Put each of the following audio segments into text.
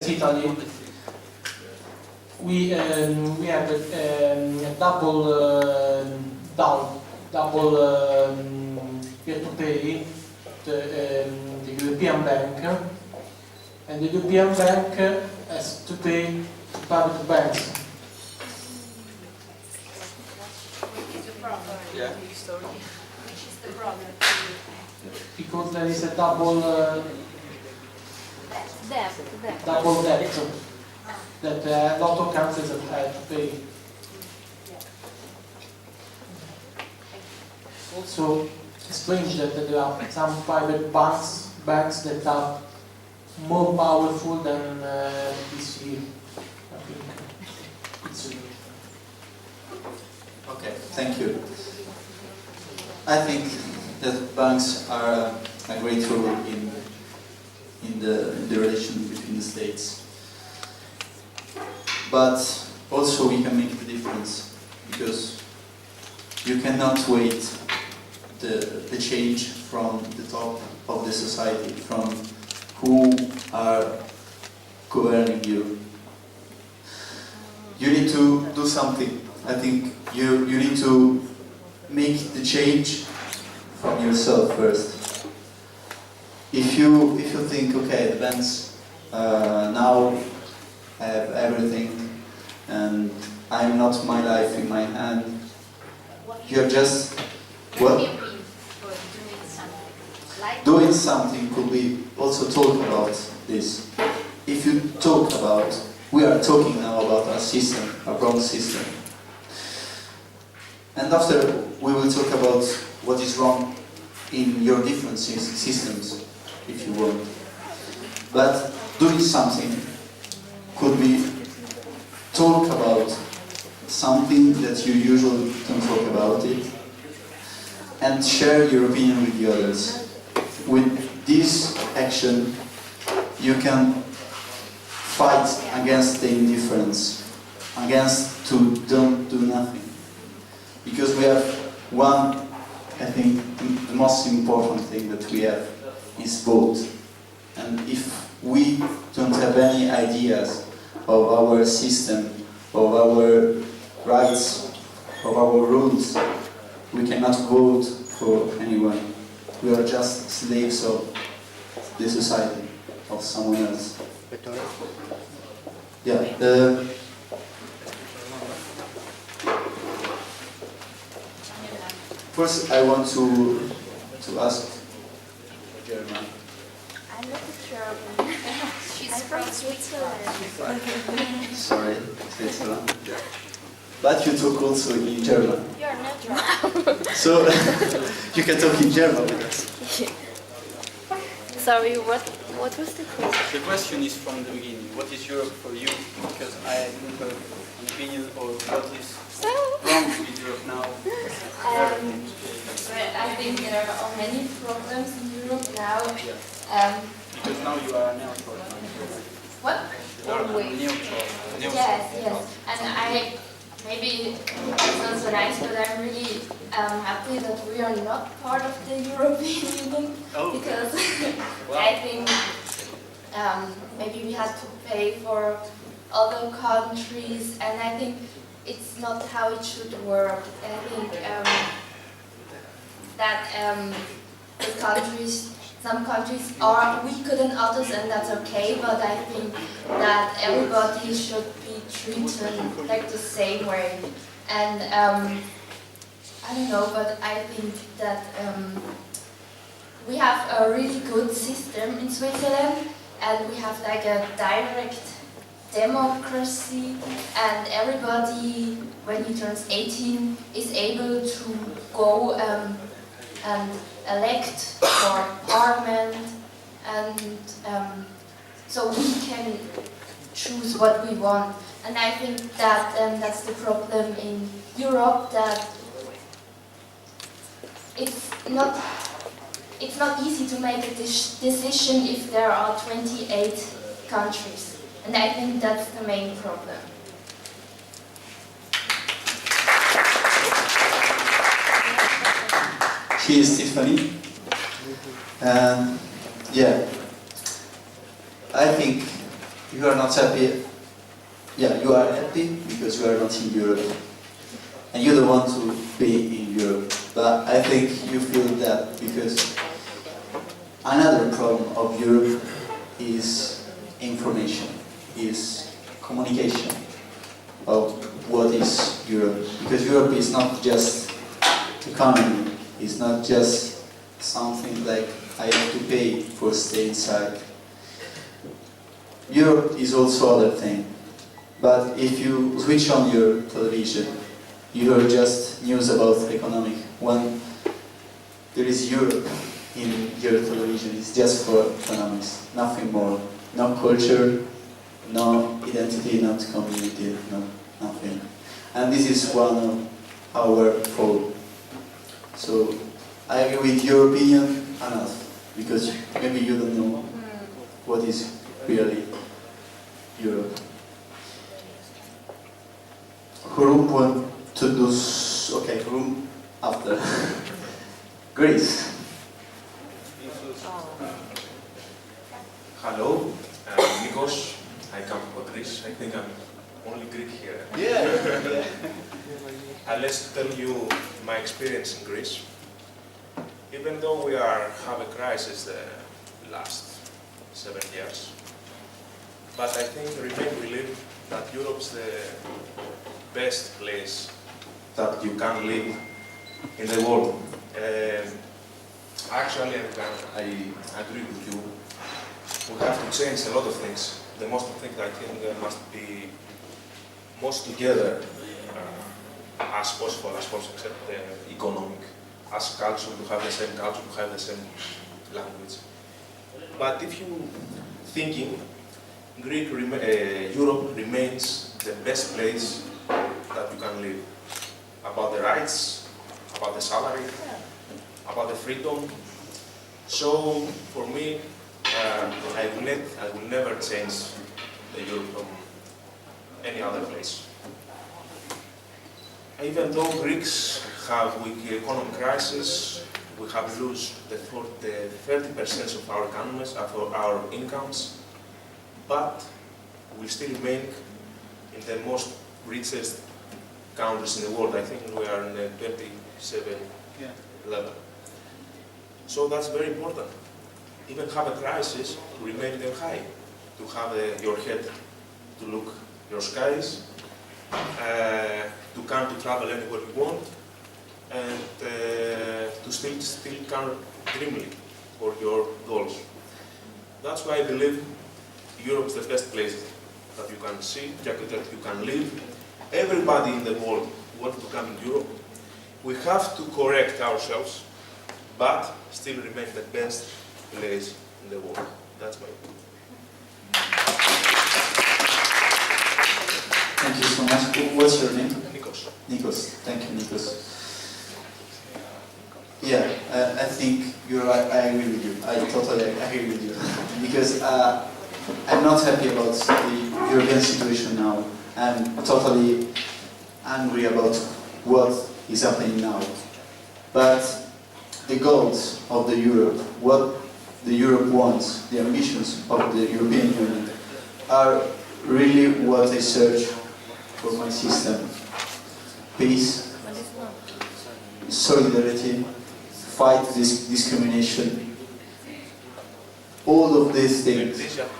Italy, we have a double we have to pay the European Bank, and the European Bank has to pay the private banks. What is the problem? Yeah. Which is the problem? Because there is a double Debt. debt that a lot of countries have to pay. Also, it's strange that there are some private banks that are more powerful than BCE. I think it's Okay, thank you. I think that banks are a great role in the relation between the states. But also we can make the difference, because you cannot wait the change from the top of the society, from who are governing you. You need to do something. I think you need to make the change from yourself first. If you think, okay, the banks now have everything and I'm not my life in my hand, you're just what? Doing something could be also talk about this. If you talk about, we are talking now about our system, our wrong system. And after we will talk about what is wrong in your different systems, if you want. But doing something could be talk about something that you usually don't talk about it, and share your opinion with the others. With this action, you can fight against the indifference, against to don't do nothing. Because we have one, I think, the most important thing that we have is vote. And if we don't have any ideas of our system, of our rights, of our rules, we cannot vote for anyone. We are just slaves of the society, of someone else. Vittorio? Yeah. First, I want to ask German. I'm not German. She's from Switzerland. Sorry, Switzerland. But you talk also in German. You're not German. So you can talk in German with us. Sorry, what was the question? The question is from the beginning. What is Europe for you? Because I didn't have an opinion, or what is wrong with Europe now? Well, I think there are many problems in Europe now. Because now you are neutral. What? You are neutral. Yes. And maybe it's not so nice, but I'm really happy that we are not part of the European Union. Oh. Because Wow. I think maybe we had to pay for other countries, and I think it's not how it should work. I think that some countries are weaker than others, and that's okay, but I think that everybody should be treated like the same way. And I don't know, but I think that we have a really good system in Switzerland, and we have like a direct democracy, and everybody, when he turns 18, is able to go and elect for parliament, and so we can choose what we want. And I think that that's the problem in Europe, that it's not easy to make a decision if there are 28 countries. And I think that's the main problem. She is Tiffany. Yeah, I think you are not happy. Yeah, you are happy because you are not in Europe. And you don't want to be in Europe. But I think you feel that because another problem of Europe is information, is communication of what is Europe. Because Europe is not just economy, it's not just something like I have to pay for stay inside. Europe is also other thing. But if you switch on your television, you hear just news about economic. When there is Europe in your television, it's just for economics, nothing more. No culture, no identity, not community, no nothing. And this is one of our fault. So I agree with your opinion enough, because maybe you don't know what is really Europe. Who want to do? Okay, who after? Greece. Hello, I'm Nikos. I come from Greece. I think I'm only Greek here. Yeah. I'd like to tell you my experience in Greece. Even though we have a crisis the last 7 years, but I think I remain believe that Europe's the best place that you can live in the world. Actually, I agree with you. We have to change a lot of things. The most thing I think must be most together as possible, except the economic, as culture, to have the same culture, to have the same language. But if you thinking, Europe remains the best place that you can live. About the rights, about the salary, about the freedom. So for me, I will never change the Europe from any other place. Even though Greeks have weak economic crisis, we have lost the 30% of our economies, of our incomes, but we still remain in the most richest countries in the world. I think we are in the 27 level. So that's very important. Even have a crisis, to remain them high, to have your head to look your skies, to come to travel anywhere you want, and to still can dreaming for your goals. That's why I believe Europe is the best place that you can see, that you can live. Everybody in the world wants to come in Europe. We have to correct ourselves, but still remain the best place in the world. That's my opinion. Thank you so much. What's your name? Nikos. Nikos. Thank you, Nikos. Yeah, I think you're right. I agree with you. I totally agree with you. Because I'm not happy about the European situation now. I'm totally angry about what is happening now. But the goals of the Europe, what the Europe wants, the ambitions of the European Union, are really what I search for my system. Peace, solidarity, fight this discrimination, all of these things. This that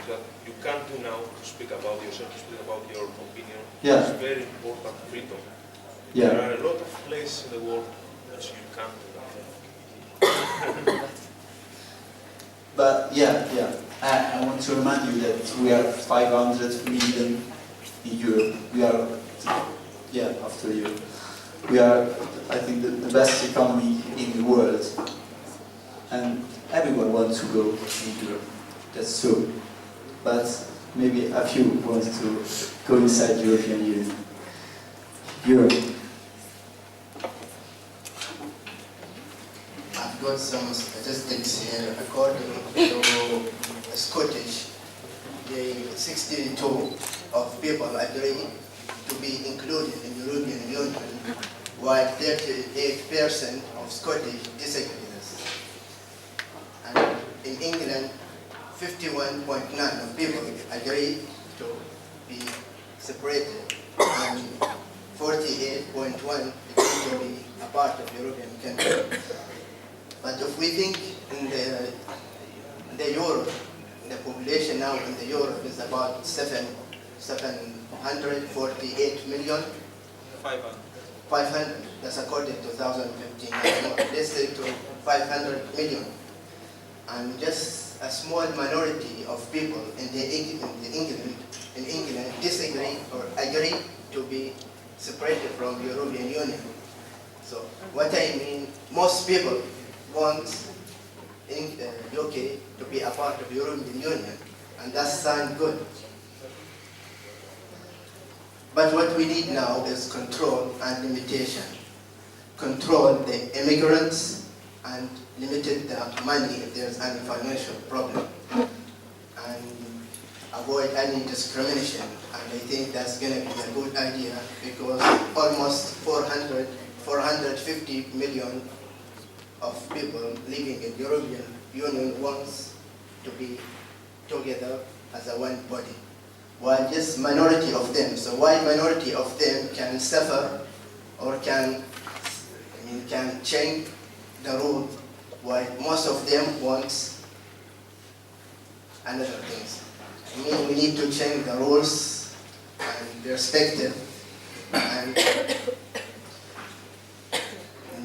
you can't do now to speak about yourself, to speak about your opinion. Yeah. It's very important freedom. Yeah. There are a lot of places in the world that you can't do that. But yeah, I want to remind you that we are 500 million in Europe. We are, after you. We are, I think, the best economy in the world. And everyone wants to go in Europe. That's true. But maybe a few want to go inside the European Union. Europe. I've got some statistics here. According to Scottish, the 62 of people agree to be included in the European Union, while 38% of Scottish disagree with this. And in England, 51.9 of people agree to be separated, and 48.1 is going to be a part of European country. But if we think in the Europe, the population now in the Europe is about 748 million. 500. That's according to 2015. Let's say to 500 million. And just a small minority of people in England disagree or agree to be separated from the European Union. So what I mean, most people want UK to be a part of the European Union, and that sounds good. But what we need now is control and limitation. Control the immigrants and limited the money if there's any financial problem. And avoid any discrimination. And I think that's going to be a good idea because almost 450 million of people living in the European Union wants to be together as a one body. While just minority of them, so why minority of them can suffer or can change the rule, while most of them want another things. I mean, we need to change the rules and perspective, and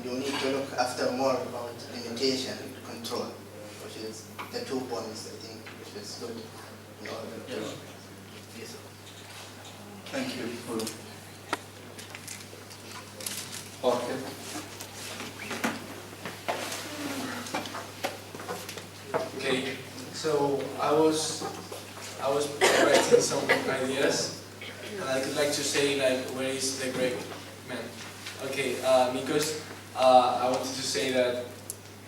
you need to look after more about limitation and control, which is the 2 points I think which is good in order to. Yes. Thank you. Okay. Okay, so I was writing some ideas, and I would like to say where is the great man? Okay, Nikos, I wanted to say that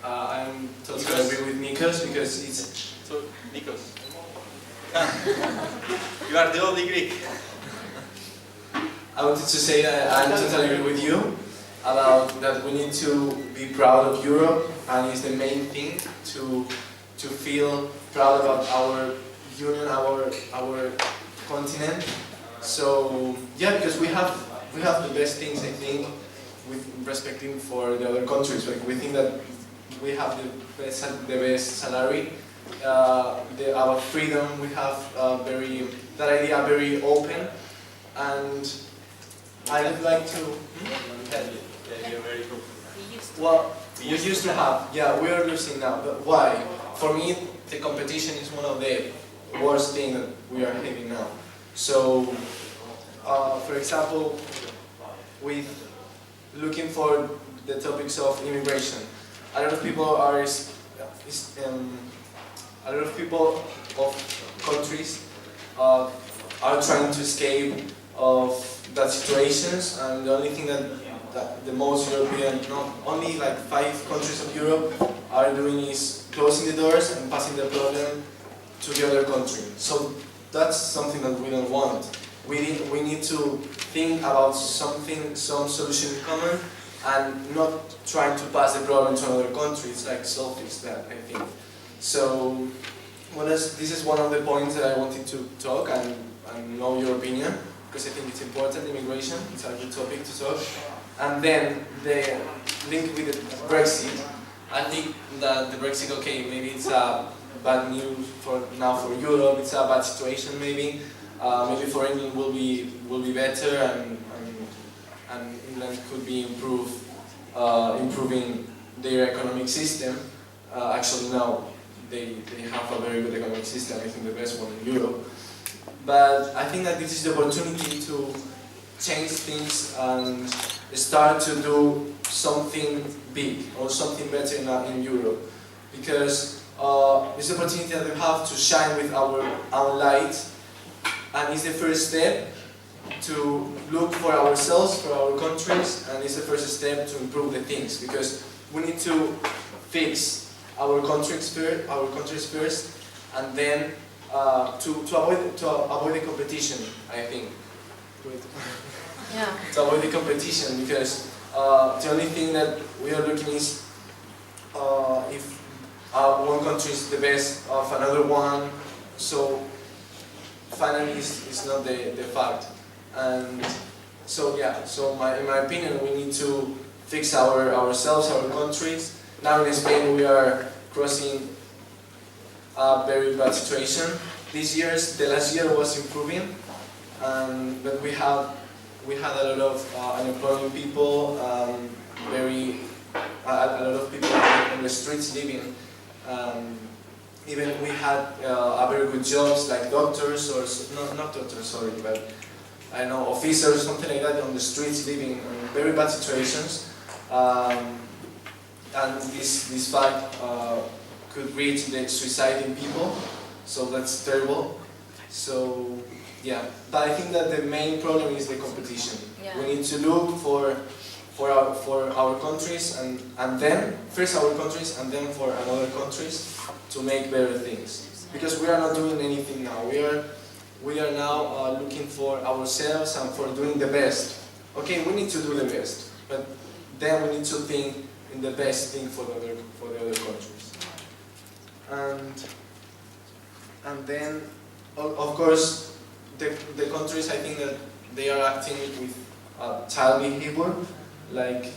I'm totally agree with Nikos because it's So, Nikos. You are the only Greek. I wanted to say that I'm totally agree with you about that we need to be proud of Europe, and it's the main thing to feel proud about our union, our continent. So yeah, because we have the best things, I think, with respecting for the other countries. Like we think that we have the best salary, our freedom. We have that idea very open, and I would like to. Yeah, you're very good. Well, we used to have. Yeah, we are losing now. But why? For me, the competition is one of the worst things that we are having now. So, for example, with looking for the topics of immigration, a lot of people are of countries are trying to escape of that situations, and the only thing that the most European, not only like 5 countries of Europe are doing is closing the doors and passing the problem to the other country. So that's something that we don't want. We need to think about some solution in common, and not trying to pass the problem to another country. It's like selfish, that I think. So this is one of the points that I wanted to talk and know your opinion, because I think it's important. Immigration, it's a good topic to talk. And then the link with the Brexit. I think that the Brexit, okay, maybe it's a bad news for Europe. It's a bad situation, maybe. Maybe for England will be better, and England could be improving their economic system. Actually, now they have a very good economic system. I think the best one in Europe. But I think that this is the opportunity to change things and start to do something big or something better in Europe, because it's the opportunity that we have to shine with our light, and it's the first step to look for ourselves, for our countries, and it's the first step to improve the things, because we need to fix our countries first, and then to avoid the competition, I think. Yeah. To avoid the competition, because the only thing that we are looking is if one country is the best of another one. So finally is not the fact. And so yeah, so in my opinion, we need to fix ourselves, our countries. Now in Spain we are crossing a very bad situation. The last year was improving, but we had a lot of unemployed people, a lot of people on the streets living. Even we had a very good jobs like doctors or not doctors, sorry, but I don't know, officers, something like that, on the streets living in very bad situations. And this fact could reach the suicide in people, so that's terrible. So yeah, but I think that the main problem is the competition. Yeah. We need to look for our countries and then first our countries and then for other countries to make better things, because we are not doing anything now. We are now looking for ourselves and for doing the best. Okay, we need to do the best, but then we need to think in the best thing for the other countries. And then, of course, the countries, I think that they are acting with child behavior, like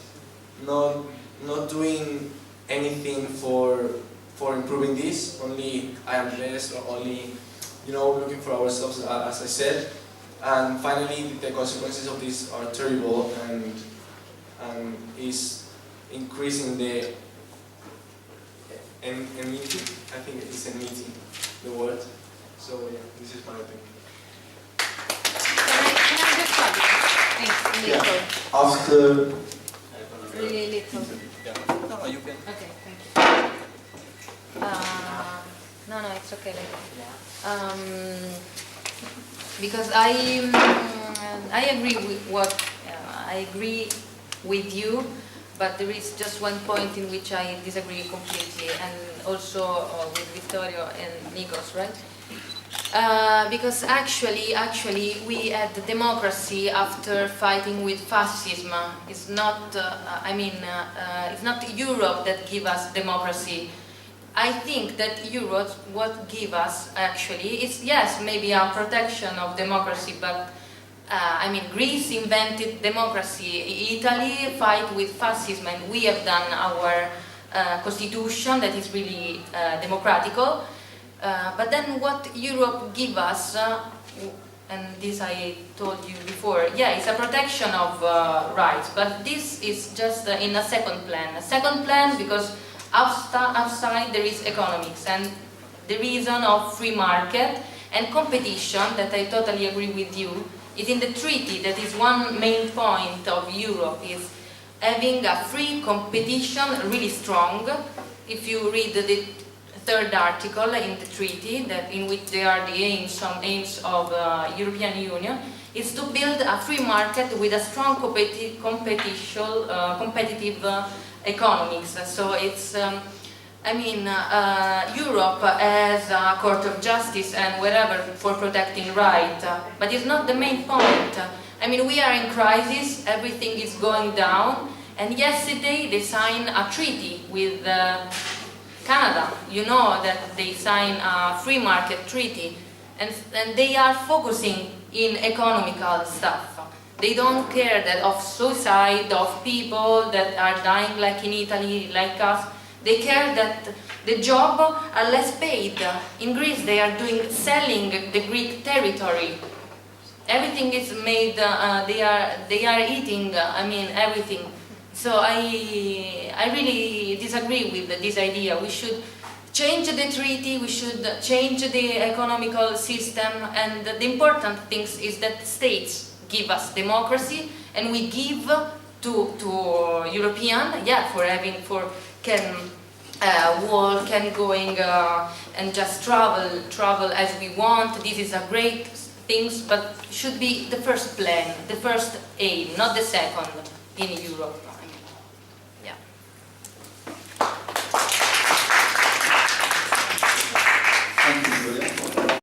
not doing anything for improving this. Only I am blessed, or only looking for ourselves, as I said. And finally, the consequences of this are terrible and is increasing the enmity. I think it's enmity, the word. So yeah, this is my opinion. Can I just tell you? Thanks, little. After Really little. No, you can. Okay, thank you. No, it's okay. Because I agree with what I agree with you, but there is just one point in which I disagree completely, and also with Vittorio and Nikos, right? Because actually we had democracy after fighting with fascism. It's not, it's not Europe that gave us democracy. I think that Europe, what give us actually is, yes, maybe a protection of democracy, but Greece invented democracy, Italy fight with fascism, and we have done our constitution that is really democratical. But then what Europe give us, and this I told you before, yeah, it's a protection of rights, but this is just in a second plan. A second plan because outside there is economics and the reason of free market and competition, that I totally agree with you, is in the treaty. That is one main point of Europe, is having a free competition really strong. If you read the third article in the treaty, that in which there are the aims of European Union, is to build a free market with a strong competitive economics. So it's, Europe has a court of justice and whatever for protecting right, but it's not the main point. We are in crisis, everything is going down, and yesterday they signed a treaty with Canada. You know that they signed a free market treaty, and they are focusing in economical stuff. They don't care that of suicide, of people that are dying like in Italy, like us. They care that the job are less paid. In Greece they are selling the Greek territory. Everything is made, they are eating, everything. So I really disagree with this idea. We should change the treaty, we should change the economical system, and the important thing is that states give us democracy, and we give to European, can walk, can going and just travel as we want. This is a great thing, but should be the first plan, the first aim, not the second in Europe.